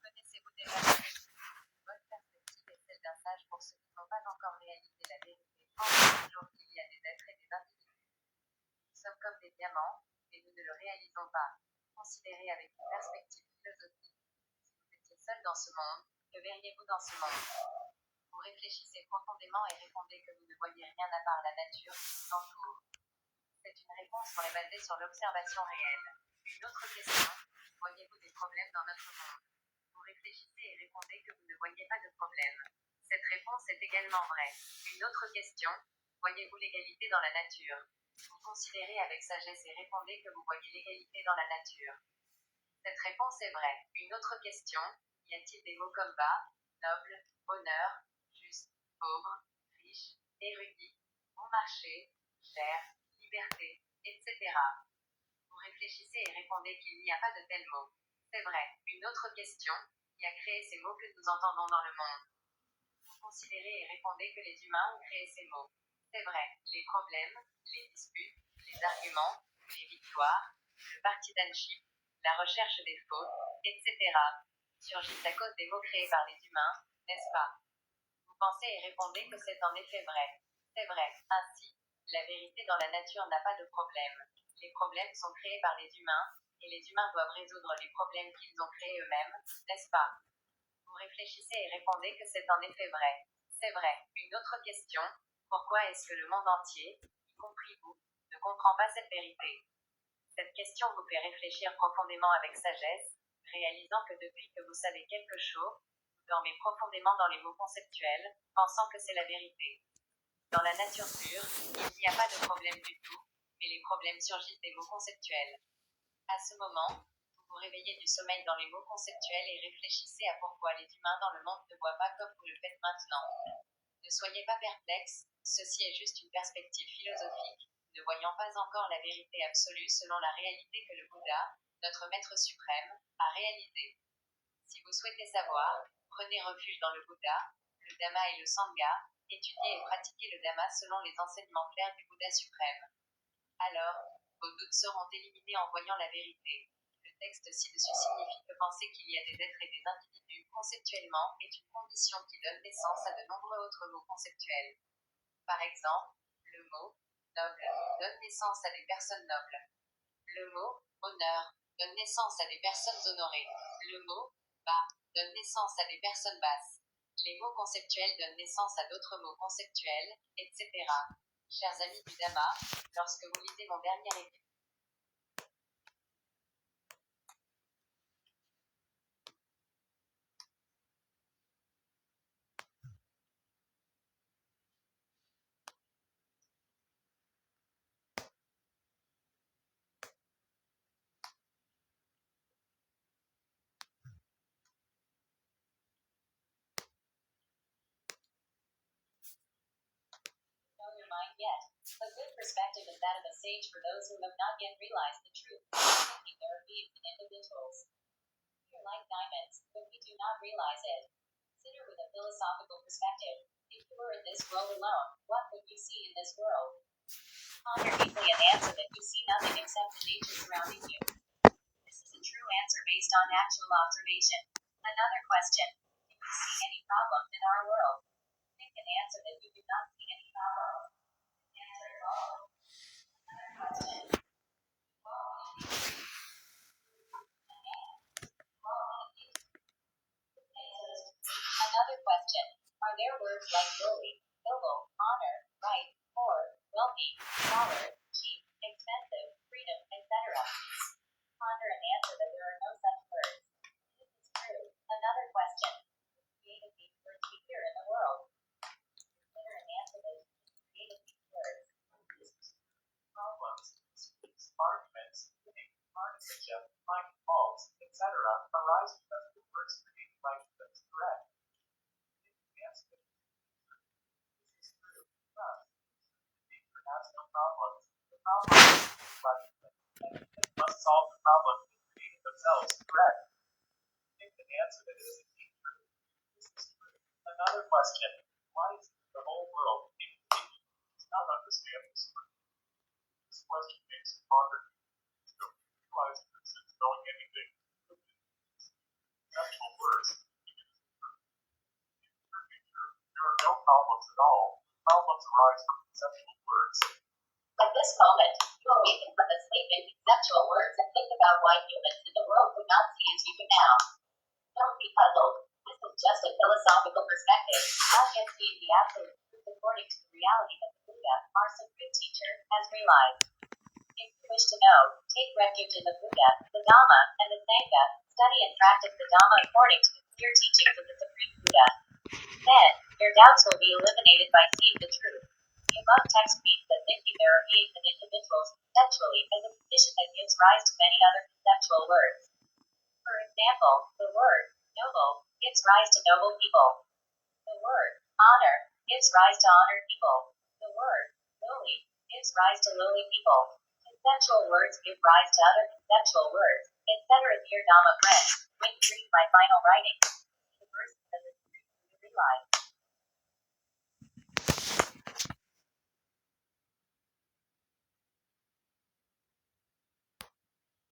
Connaissez-vous déjà la vérité? Votre perspective est celle d'un sage pour ceux qui n'ont pas encore réalisé la vérité. Pensez toujours qu'il y a des êtres et des individus. Nous sommes comme des diamants, mais nous ne le réalisons pas. Considérez avec une perspective philosophique. Si vous étiez seul dans ce monde, que verriez-vous dans ce monde? Vous réfléchissez profondément et répondez que vous ne voyez rien à part la nature qui vous entoure. C'est une réponse qui est basée sur l'observation réelle. Une autre question, voyez-vous des problèmes dans notre monde? Vous réfléchissez et répondez que vous ne voyez pas de problème. Cette réponse est également vraie. Une autre question, voyez-vous l'égalité dans la nature? Vous considérez avec sagesse et répondez que vous voyez l'égalité dans la nature. Cette réponse est vraie. Une autre question, y a-t-il des mots comme bas, noble, honneur, juste, pauvre, riche, érudit, bon marché, cher, liberté, etc. Vous réfléchissez et répondez qu'il n'y a pas de tels mots. C'est vrai. Une autre question, qui a créé ces mots que nous entendons dans le monde? Vous considérez et répondez que les humains ont créé ces mots. C'est vrai. Les problèmes, les disputes, les arguments, les victoires, le partisanship, la recherche des fautes, etc. surgissent à cause des mots créés par les humains, n'est-ce pas? Vous pensez et répondez que c'est en effet vrai. C'est vrai. Ainsi, la vérité dans la nature n'a pas de problème. Les problèmes sont créés par les humains, et les humains doivent résoudre les problèmes qu'ils ont créés eux-mêmes, n'est-ce pas? Vous réfléchissez et répondez que c'est en effet vrai. C'est vrai. Une autre question, pourquoi est-ce que le monde entier, y compris vous, ne comprend pas cette vérité? Cette question vous fait réfléchir profondément avec sagesse, réalisant que depuis que vous savez quelque chose, vous dormez profondément dans les mots conceptuels, pensant que c'est la vérité. Dans la nature pure, il n'y a pas de problème du tout, mais les problèmes surgissent des mots conceptuels. À ce moment, vous vous réveillez du sommeil dans les mots conceptuels et réfléchissez à pourquoi les humains dans le monde ne voient pas comme vous le faites maintenant. Ne soyez pas perplexes, ceci est juste une perspective philosophique, ne voyant pas encore la vérité absolue selon la réalité que le Bouddha, notre maître suprême, a réalisée. Si vous souhaitez savoir, prenez refuge dans le Bouddha, le Dhamma et le Sangha, étudiez et pratiquez le Dhamma selon les enseignements clairs du Bouddha suprême. Alors, vos doutes seront éliminés en voyant la vérité. Le texte ci-dessus signifie que penser qu'il y a des êtres et des individus conceptuellement est une condition qui donne naissance à de nombreux autres mots conceptuels. Par exemple, le mot noble donne naissance à des personnes nobles. Le mot honneur donne naissance à des personnes honorées. Le mot bas donne naissance à des personnes basses. Les mots conceptuels donnent naissance à d'autres mots conceptuels, etc. Chers amis du Dhamma, lorsque vous lisez mon dernier écrit, know your mind yet. A good perspective is that of a sage for those who have not yet realized the truth, thinking there are beings and individuals. We are like diamonds, but we do not realize it. Consider with a philosophical perspective. If you were in this world alone, what would you see in this world? Ponder deeply and answer that you see nothing except the nature surrounding you. This is a true answer based on actual observation. Another question. Do you see any problems in our world? Think and answer that you do not see any problems. Answer all. Another question. Another question. Are there words like lowly, noble, honor, right, poor, wealthy, scholar, cheap, expensive, freedom, etc.? Ponder and answer that there are no such words. This is true. Another question. Who created these words we hear in the world? Consider and answer that who created these words. Problems, disputes, arguments, winning, partisanship, finding faults, etc. arise because the words created by humans correct. This is true. Thus, nature has no problems. The problem is created by humans, and humans must solve the problem they created themselves correct. Think and answer that it is indeed true. This is true. Another question. Why is the whole world incomplete? It's not rise from conceptual words. At this moment, you awaken from the sleep in conceptual words and think about why humans in the world would not see as you do now. Don't be puzzled. This is just a philosophical perspective, not yet seeing the absolute truth according to the reality that the Buddha, our supreme teacher, has realized. If you wish to know, take refuge in the Buddha, the Dhamma, and the Sangha. Study and practice the Dhamma according to the clear teachings of the Supreme Buddha. Then, your doubts will be eliminated by seeing the truth. The above text means that thinking there are beings and individuals conceptually is a condition that gives rise to many other conceptual words. For example, the word noble gives rise to noble people. The word honor gives rise to honored people. The word lowly gives rise to lowly people. Conceptual words give rise to other conceptual words, etc. Dear Dhamma friends, when you read my final writing, the verses of the Supreme Buddha realize.